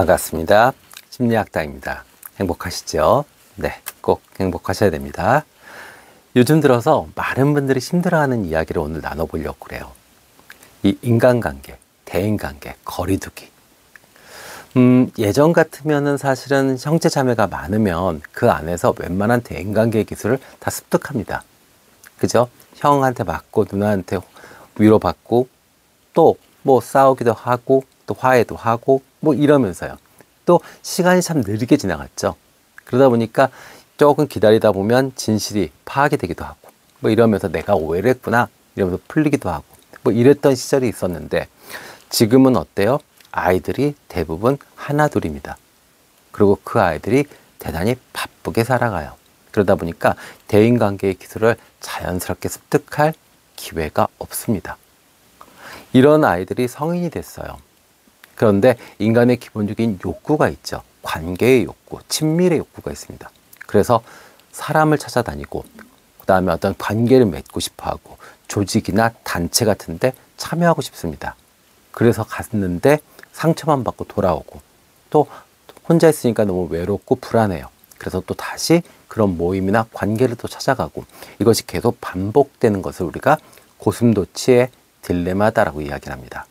반갑습니다. 심리학자입니다. 행복하시죠? 네, 꼭 행복하셔야 됩니다. 요즘 들어서 많은 분들이 힘들어하는 이야기를 오늘 나눠보려고 그래요. 이 인간관계, 대인관계, 거리두기. 예전 같으면은 사실은 형제 자매가 많으면 그 안에서 웬만한 대인관계 기술을 다 습득합니다. 그죠? 형한테 맞고 누나한테 위로받고 또 뭐 싸우기도 하고 또 화해도 하고 뭐 이러면서요. 또 시간이 참 느리게 지나갔죠. 그러다 보니까 조금 기다리다 보면 진실이 파악이 되기도 하고 뭐 이러면서 내가 오해를 했구나 이러면서 풀리기도 하고 뭐 이랬던 시절이 있었는데 지금은 어때요? 아이들이 대부분 하나 둘입니다. 그리고 그 아이들이 대단히 바쁘게 살아가요. 그러다 보니까 대인관계의 기술을 자연스럽게 습득할 기회가 없습니다. 이런 아이들이 성인이 됐어요. 그런데 인간의 기본적인 욕구가 있죠. 관계의 욕구, 친밀의 욕구가 있습니다. 그래서 사람을 찾아다니고 그 다음에 어떤 관계를 맺고 싶어하고 조직이나 단체 같은 데 참여하고 싶습니다. 그래서 갔는데 상처만 받고 돌아오고 또 혼자 있으니까 너무 외롭고 불안해요. 그래서 또 다시 그런 모임이나 관계를 또 찾아가고 이것이 계속 반복되는 것을 우리가 고슴도치의 딜레마다라고 이야기를 합니다.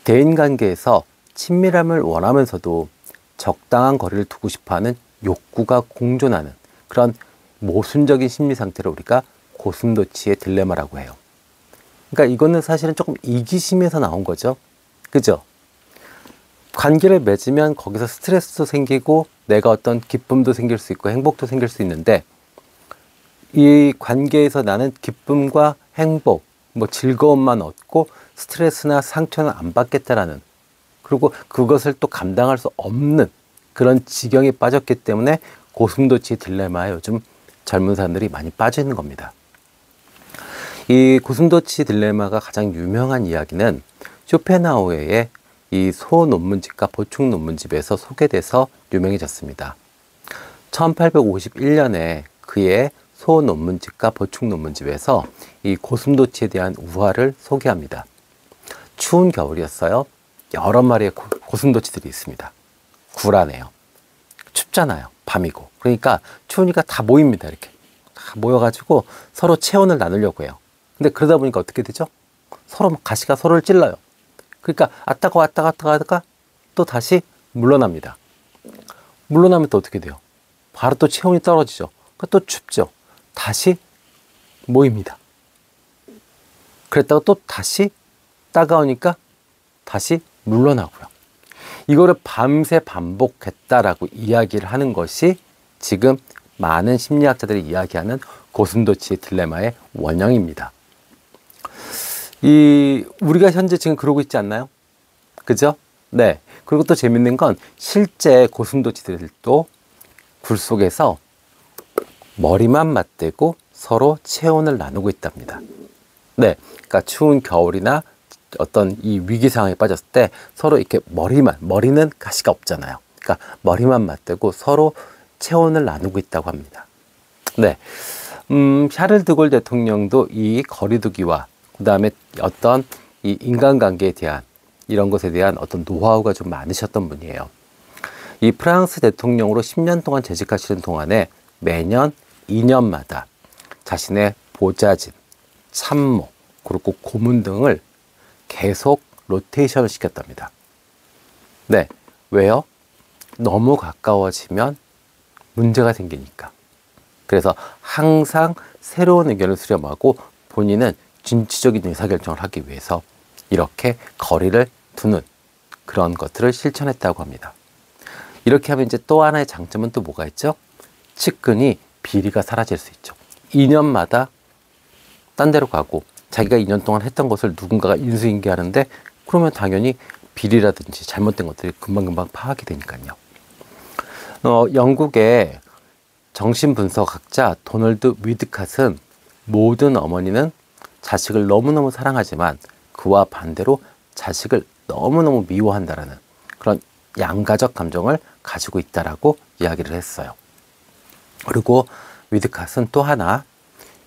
대인관계에서 친밀함을 원하면서도 적당한 거리를 두고 싶어하는 욕구가 공존하는 그런 모순적인 심리 상태를 우리가 고슴도치의 딜레마라고 해요. 그러니까 이거는 사실은 조금 이기심에서 나온 거죠. 그죠? 관계를 맺으면 거기서 스트레스도 생기고 내가 어떤 기쁨도 생길 수 있고 행복도 생길 수 있는데 이 관계에서 나는 기쁨과 행복, 뭐 즐거움만 얻고 스트레스나 상처는 안 받겠다라는 그리고 그것을 또 감당할 수 없는 그런 지경에 빠졌기 때문에 고슴도치 딜레마에 요즘 젊은 사람들이 많이 빠져 있는 겁니다. 이 고슴도치 딜레마가 가장 유명한 이야기는 쇼펜하우어의 이 소논문집과 보충논문집에서 소개돼서 유명해졌습니다. 1851년에 그의 소논문집과 보충논문집에서 이 고슴도치에 대한 우화를 소개합니다. 추운 겨울이었어요. 여러 마리의 고슴도치들이 있습니다. 굴하네요. 춥잖아요. 밤이고. 그러니까 추우니까 다 모입니다. 이렇게 다 모여가지고 서로 체온을 나누려고 해요. 근데 그러다 보니까 어떻게 되죠? 서로 가시가 서로를 찔러요. 그러니까 왔다가 왔다가 왔다가 또 다시 물러납니다. 물러나면 또 어떻게 돼요? 바로 또 체온이 떨어지죠. 그러니까 또 춥죠. 다시 모입니다. 그랬다가 또 다시 따가우니까 다시 물러나고요. 이거를 밤새 반복했다라고 이야기를 하는 것이 지금 많은 심리학자들이 이야기하는 고슴도치의 딜레마의 원형입니다. 우리가 현재 지금 그러고 있지 않나요? 그죠? 네. 그리고 또 재밌는 건 실제 고슴도치들도 굴 속에서 머리만 맞대고 서로 체온을 나누고 있답니다. 네. 그러니까 추운 겨울이나 어떤 이 위기 상황에 빠졌을 때 서로 이렇게 머리는 가시가 없잖아요. 그러니까 머리만 맞대고 서로 체온을 나누고 있다고 합니다. 네. 샤를 드골 대통령도 이 거리두기와 그 다음에 어떤 이 인간관계에 대한 이런 것에 대한 어떤 노하우가 좀 많으셨던 분이에요. 이 프랑스 대통령으로 10년 동안 재직하시는 동안에 매년 2년마다 자신의 보좌진, 참모, 그리고 고문 등을 계속 로테이션을 시켰답니다. 네. 왜요? 너무 가까워지면 문제가 생기니까. 그래서 항상 새로운 의견을 수렴하고 본인은 진취적인 의사결정을 하기 위해서 이렇게 거리를 두는 그런 것들을 실천했다고 합니다. 이렇게 하면 이제 또 하나의 장점은 또 뭐가 있죠? 측근이 비리가 사라질 수 있죠. 2년마다 딴 데로 가고 자기가 2년 동안 했던 것을 누군가가 인수인계하는데 그러면 당연히 비리라든지 잘못된 것들이 금방금방 파악이 되니까요. 영국의 정신분석학자 도널드 위드캇은 모든 어머니는 자식을 너무너무 사랑하지만 그와 반대로 자식을 너무너무 미워한다라는 그런 양가적 감정을 가지고 있다라고 이야기를 했어요. 그리고 위드캇은 또 하나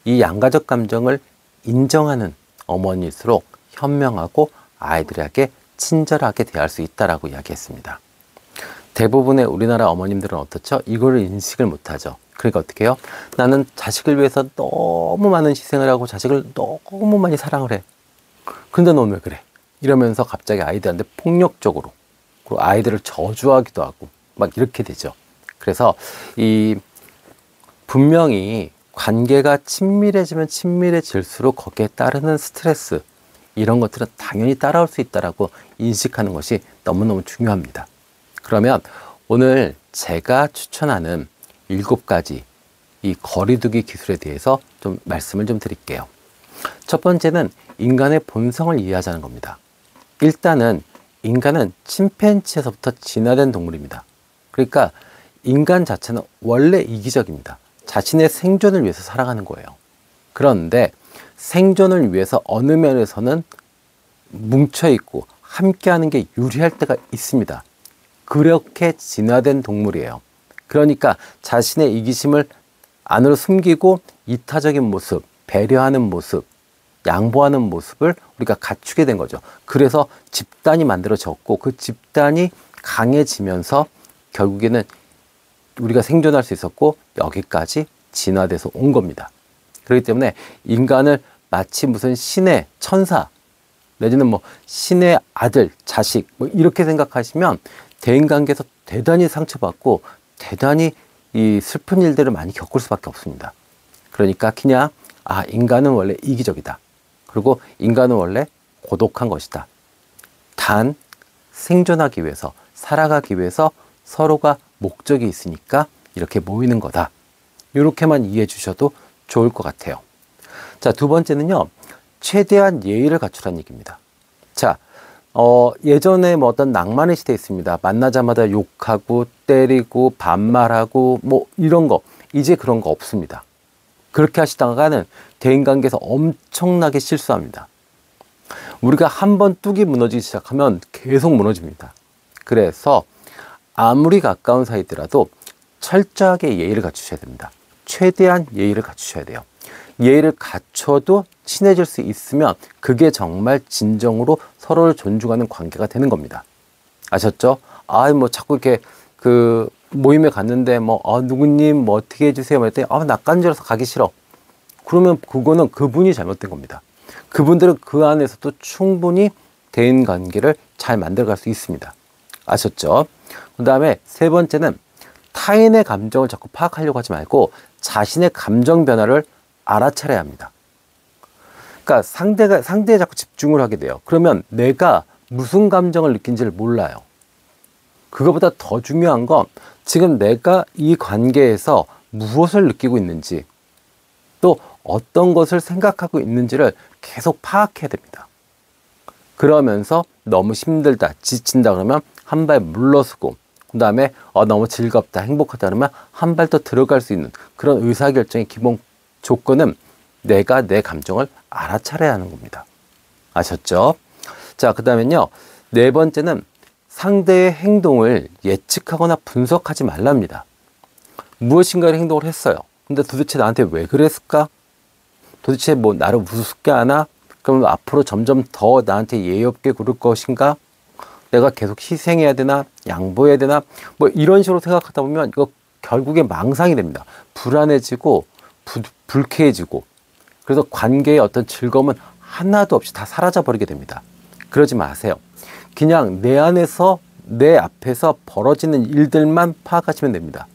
이 양가적 감정을 인정하는 어머니일수록 현명하고 아이들에게 친절하게 대할 수 있다라고 이야기했습니다. 대부분의 우리나라 어머님들은 어떻죠? 이거를 인식을 못하죠. 그러니까 어떻게 해요? 나는 자식을 위해서 너무 많은 희생을 하고 자식을 너무 많이 사랑을 해. 근데 넌 왜 그래? 이러면서 갑자기 아이들한테 폭력적으로, 그리고 아이들을 저주하기도 하고 막 이렇게 되죠. 그래서 분명히 관계가 친밀해지면 친밀해질수록 거기에 따르는 스트레스, 이런 것들은 당연히 따라올 수 있다라고 인식하는 것이 너무너무 중요합니다. 그러면 오늘 제가 추천하는 7가지 이 거리두기 기술에 대해서 좀 말씀을 좀 드릴게요. 첫 번째는 인간의 본성을 이해하자는 겁니다. 일단은 인간은 침팬지에서부터 진화된 동물입니다. 그러니까 인간 자체는 원래 이기적입니다. 자신의 생존을 위해서 살아가는 거예요. 그런데 생존을 위해서 어느 면에서는 뭉쳐있고 함께하는 게 유리할 때가 있습니다. 그렇게 진화된 동물이에요. 그러니까 자신의 이기심을 안으로 숨기고 이타적인 모습, 배려하는 모습, 양보하는 모습을 우리가 갖추게 된 거죠. 그래서 집단이 만들어졌고 그 집단이 강해지면서 결국에는 우리가 생존할 수 있었고 여기까지 진화돼서 온 겁니다. 그렇기 때문에 인간을 마치 무슨 신의 천사 내지는 뭐 신의 아들, 자식 뭐 이렇게 생각하시면 대인관계에서 대단히 상처받고 대단히 이 슬픈 일들을 많이 겪을 수밖에 없습니다. 그러니까 그냥 인간은 원래 이기적이다. 그리고 인간은 원래 고독한 것이다. 단 생존하기 위해서, 살아가기 위해서 서로가 목적이 있으니까 이렇게 모이는 거다. 이렇게만 이해해 주셔도 좋을 것 같아요. 자, 두 번째는요. 최대한 예의를 갖추라는 얘기입니다. 자, 예전에 뭐 어떤 낭만의 시대에 있습니다. 만나자마자 욕하고 때리고 반말하고 뭐 이런 거. 이제 그런 거 없습니다. 그렇게 하시다가는 대인관계에서 엄청나게 실수합니다. 우리가 한번 뚝이 무너지기 시작하면 계속 무너집니다. 그래서 아무리 가까운 사이더라도 철저하게 예의를 갖추셔야 됩니다. 최대한 예의를 갖추셔야 돼요. 예의를 갖춰도 친해질 수 있으면 그게 정말 진정으로 서로를 존중하는 관계가 되는 겁니다. 아셨죠? 뭐 자꾸 이렇게 그 모임에 갔는데 누구님 뭐 어떻게 해주세요 했더니 낯간지러서 가기 싫어. 그러면 그거는 그분이 잘못된 겁니다. 그분들은 그 안에서도 충분히 대인관계를 잘 만들어갈 수 있습니다. 아셨죠? 그 다음에 세 번째는 타인의 감정을 자꾸 파악하려고 하지 말고 자신의 감정 변화를 알아차려야 합니다. 그러니까 상대에 자꾸 집중을 하게 돼요. 그러면 내가 무슨 감정을 느낀지를 몰라요. 그거보다 더 중요한 건 지금 내가 이 관계에서 무엇을 느끼고 있는지 또 어떤 것을 생각하고 있는지를 계속 파악해야 됩니다. 그러면서 너무 힘들다, 지친다 그러면 한 발 물러서고 그 다음에 너무 즐겁다, 행복하다 그러면 한 발 더 들어갈 수 있는 그런 의사결정의 기본 조건은 내가 내 감정을 알아차려야 하는 겁니다. 아셨죠? 자, 그 다음에는요. 네 번째는 상대의 행동을 예측하거나 분석하지 말랍니다. 무엇인가를 행동을 했어요. 근데 도대체 나한테 왜 그랬을까? 도대체 뭐 나를 우습게 하나? 그럼 앞으로 점점 더 나한테 예의 없게 굴을 것인가? 내가 계속 희생해야 되나? 양보해야 되나? 뭐 이런 식으로 생각하다 보면 이거 결국에 망상이 됩니다. 불안해지고 불쾌해지고 그래서 관계의 어떤 즐거움은 하나도 없이 다 사라져 버리게 됩니다. 그러지 마세요. 그냥 내 안에서 내 앞에서 벌어지는 일들만 파악하시면 됩니다.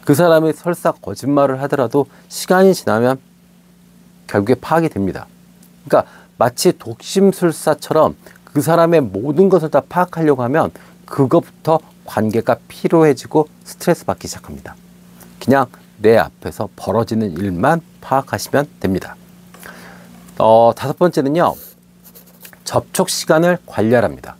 그 사람이 설사 거짓말을 하더라도 시간이 지나면 결국에 파악이 됩니다. 그러니까 마치 독심술사처럼 그 사람의 모든 것을 다 파악하려고 하면 그것부터 관계가 피로해지고 스트레스 받기 시작합니다. 그냥 내 앞에서 벌어지는 일만 파악하시면 됩니다. 다섯 번째는요. 접촉 시간을 관리하랍니다.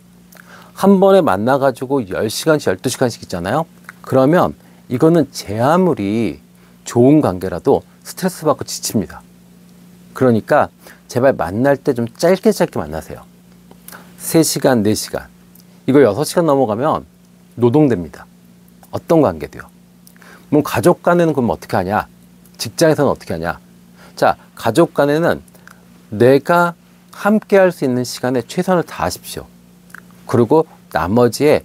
한 번에 만나가지고 10시간씩, 12시간씩 있잖아요. 그러면 이거는 제 아무리 좋은 관계라도 스트레스 받고 지칩니다. 그러니까 제발 만날 때 좀 짧게 만나세요. 3시간, 4시간. 이거 6시간 넘어가면 노동됩니다. 어떤 관계도요. 뭐 가족 간에는 그럼 어떻게 하냐? 직장에서는 어떻게 하냐? 자, 가족 간에는 내가 함께 할 수 있는 시간에 최선을 다하십시오. 그리고 나머지에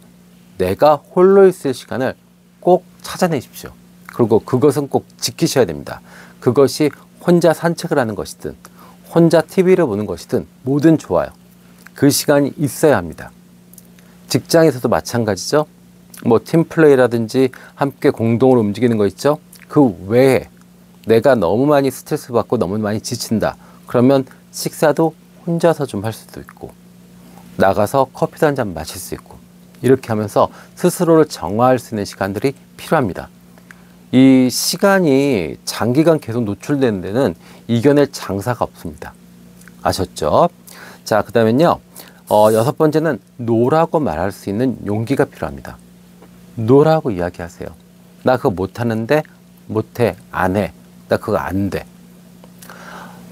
내가 홀로 있을 시간을 꼭 찾아내십시오. 그리고 그것은 꼭 지키셔야 됩니다. 그것이 혼자 산책을 하는 것이든 혼자 TV를 보는 것이든 뭐든 좋아요. 그 시간이 있어야 합니다. 직장에서도 마찬가지죠. 뭐 팀플레이라든지 함께 공동으로 움직이는 거 있죠. 그 외에 내가 너무 많이 스트레스 받고 너무 많이 지친다. 그러면 식사도 혼자서 좀 할 수도 있고 나가서 커피도 한 잔 마실 수 있고 이렇게 하면서 스스로를 정화할 수 있는 시간들이 필요합니다. 이 시간이 장기간 계속 노출되는 데는 이겨낼 장사가 없습니다. 아셨죠? 자, 그 다음엔요. 6번째는 노라고 말할 수 있는 용기가 필요합니다. 노라고 이야기하세요. 나 그거 못하는데 못해, 안 해. 나 그거 안 돼.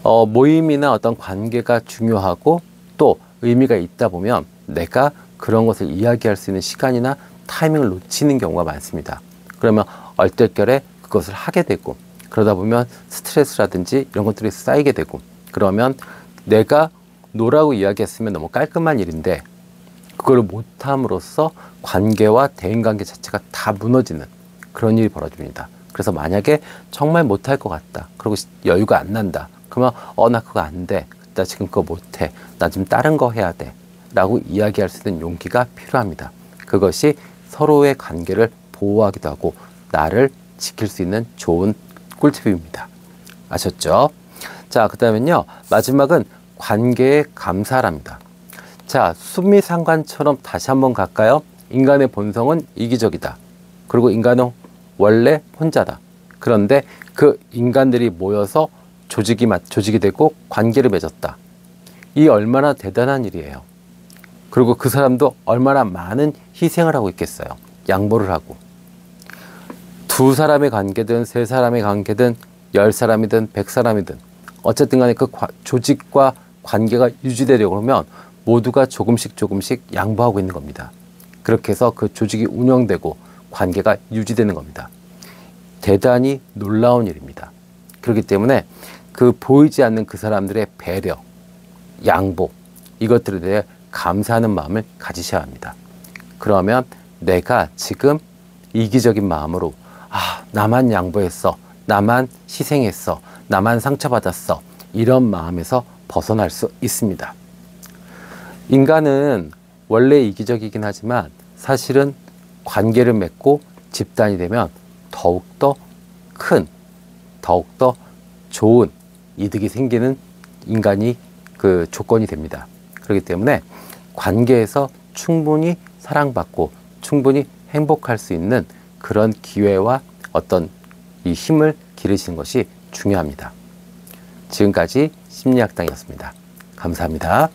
모임이나 어떤 관계가 중요하고 또 의미가 있다 보면 내가 그런 것을 이야기할 수 있는 시간이나 타이밍을 놓치는 경우가 많습니다. 그러면 얼떨결에 그것을 하게 되고 그러다 보면 스트레스라든지 이런 것들이 쌓이게 되고 그러면 내가 노라고 이야기했으면 너무 깔끔한 일인데 그걸 못함으로써 관계와 대인관계 자체가 다 무너지는 그런 일이 벌어집니다. 그래서 만약에 정말 못할 것 같다. 그리고 여유가 안 난다. 그러면 나 그거 안 돼. 나 지금 그거 못해. 나 지금 다른 거 해야 돼. 라고 이야기할 수 있는 용기가 필요합니다. 그것이 서로의 관계를 보호하기도 하고 나를 지킬 수 있는 좋은 꿀팁입니다. 아셨죠? 자, 그 다음엔요. 마지막은 관계에 감사랍니다. 자, 수미상관처럼 다시 한번 갈까요? 인간의 본성은 이기적이다. 그리고 인간은 원래 혼자다. 그런데 그 인간들이 모여서 조직이 되고 관계를 맺었다. 이 얼마나 대단한 일이에요. 그리고 그 사람도 얼마나 많은 희생을 하고 있겠어요. 양보를 하고. 2사람의 관계든 3사람의 관계든 10사람이든 100사람이든 어쨌든 간에 그 조직과 관계가 유지되려고 하면 모두가 조금씩 양보하고 있는 겁니다. 그렇게 해서 그 조직이 운영되고 관계가 유지되는 겁니다. 대단히 놀라운 일입니다. 그렇기 때문에 그 보이지 않는 그 사람들의 배려, 양보 이것들에 대해 감사하는 마음을 가지셔야 합니다. 그러면 내가 지금 이기적인 마음으로 나만 양보했어, 나만 희생했어, 나만 상처받았어 이런 마음에서 벗어날 수 있습니다. 인간은 원래 이기적이긴 하지만 사실은 관계를 맺고 집단이 되면 더욱더 큰, 더욱더 좋은 이득이 생기는 인간이 그 조건이 됩니다. 그렇기 때문에 관계에서 충분히 사랑받고 충분히 행복할 수 있는 그런 기회와 어떤 이 힘을 기르시는 것이 중요합니다. 지금까지 심리학당이었습니다. 감사합니다.